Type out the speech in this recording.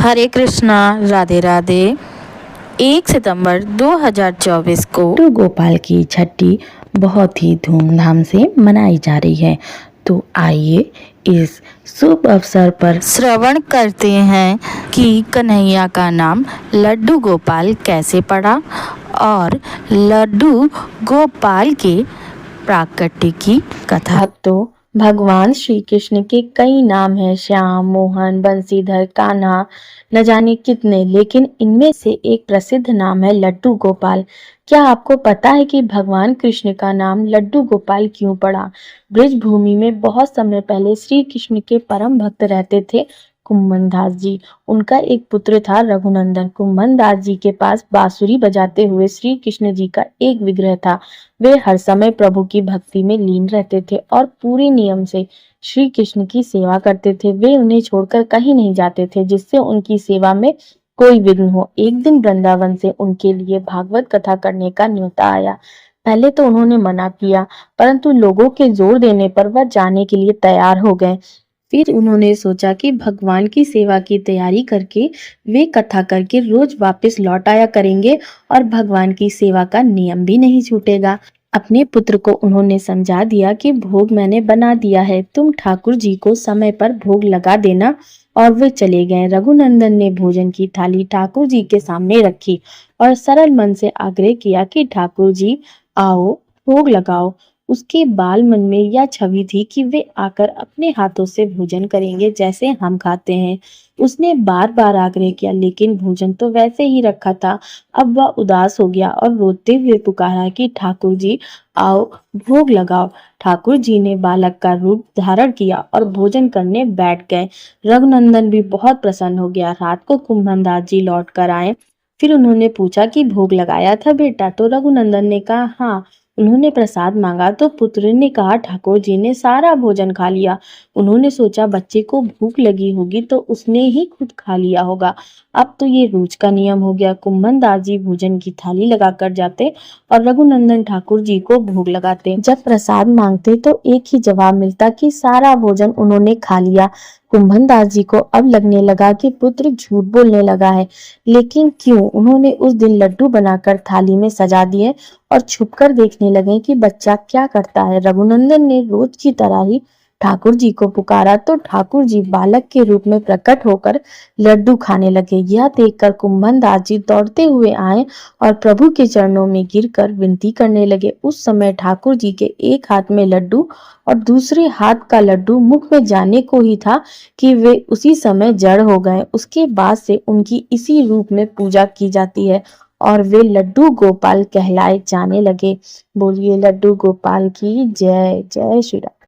हरे कृष्णा, राधे राधे। 1 सितंबर 2024 को लड्डू गोपाल की छठी बहुत ही धूमधाम से मनाई जा रही है। तो आइए इस शुभ अवसर पर श्रवण करते हैं कि कन्हैया का नाम लड्डू गोपाल कैसे पड़ा और लड्डू गोपाल के प्राकट्य की कथा। तो भगवान श्री कृष्ण के कई नाम हैं, श्याम, मोहन, बंसीधर, कान्हा, न जाने कितने, लेकिन इनमें से एक प्रसिद्ध नाम है लड्डू गोपाल। क्या आपको पता है कि भगवान कृष्ण का नाम लड्डू गोपाल क्यों पड़ा? ब्रज भूमि में बहुत समय पहले श्री कृष्ण के परम भक्त रहते थे कुम्भन दास जी। उनका एक पुत्र था रघुनंदन। कुम्भन दास जी के पास बांसुरी बजाते हुए श्री कृष्ण जी का एक विग्रह था। वे हर समय प्रभु की भक्ति में लीन रहते थे और पूरे नियम से श्री कृष्ण की सेवा करते थे। वे उन्हें छोड़कर कहीं नहीं जाते थे जिससे उनकी सेवा में कोई विघ्न हो। एक दिन वृंदावन से उनके लिए भागवत कथा करने का न्योता आया। पहले तो उन्होंने मना किया, परंतु लोगों के जोर देने पर वह जाने के लिए तैयार हो गए। फिर उन्होंने सोचा कि भगवान की सेवा की तैयारी करके वे कथा करके रोज वापस लौट आया करेंगे और भगवान की सेवा का नियम भी नहीं छूटेगा। अपने पुत्र को उन्होंने समझा दिया कि भोग मैंने बना दिया है, तुम ठाकुर जी को समय पर भोग लगा देना। और वे चले गए। रघुनंदन ने भोजन की थाली ठाकुर जी के सामने रखी और सरल मन से आग्रह किया कि ठाकुर जी आओ, भोग लगाओ। उसके बाल मन में यह छवि थी कि वे आकर अपने हाथों से भोजन करेंगे जैसे हम खाते हैं। उसने बार बार आग्रह किया, लेकिन भोजन तो वैसे ही रखा था। अब वह उदास हो गया और रोते हुए पुकारा कि ठाकुर जी आओ, भोग लगाओ। ठाकुर जी ने बालक का रूप धारण किया और भोजन करने बैठ गए। रघुनंदन भी बहुत प्रसन्न हो गया। रात को कुम्भन दास जी लौट कर आए। फिर उन्होंने पूछा कि भोग लगाया था बेटा? तो रघुनंदन ने कहा हाँ। उन्होंने प्रसाद मांगा तो पुत्र ने कहा ठाकुर जी ने सारा भोजन खा लिया। उन्होंने सोचा बच्चे को भूख लगी होगी तो उसने ही खुद खा लिया होगा। अब तो ये रोज का नियम हो गया। कुम्भन दास जी भोजन की थाली लगाकर जाते और रघुनंदन ठाकुर जी को भोग लगाते। जब प्रसाद मांगते तो एक ही जवाब मिलता कि सारा भोजन उन्होंने खा लिया। कुम्भन दास जी को अब लगने लगा कि पुत्र झूठ बोलने लगा है, लेकिन क्यों? उन्होंने उस दिन लड्डू बनाकर थाली में सजा दिए और छुपकर देखने लगे कि बच्चा क्या करता है। रघुनंदन ने रोज की तरह ही ठाकुर जी को पुकारा तो ठाकुर जी बालक के रूप में प्रकट होकर लड्डू खाने लगे। यह देखकर कुम्भन दास जी दौड़ते हुए आए और प्रभु के चरणों में गिरकर विनती करने लगे। उस समय ठाकुर जी के एक हाथ में लड्डू और दूसरे हाथ का लड्डू मुख में जाने को ही था कि वे उसी समय जड़ हो गए। उसके बाद से उनकी इसी रूप में पूजा की जाती है और वे लड्डू गोपाल कहलाए जाने लगे। बोलिए लड्डू गोपाल की जय। जय श्री राम।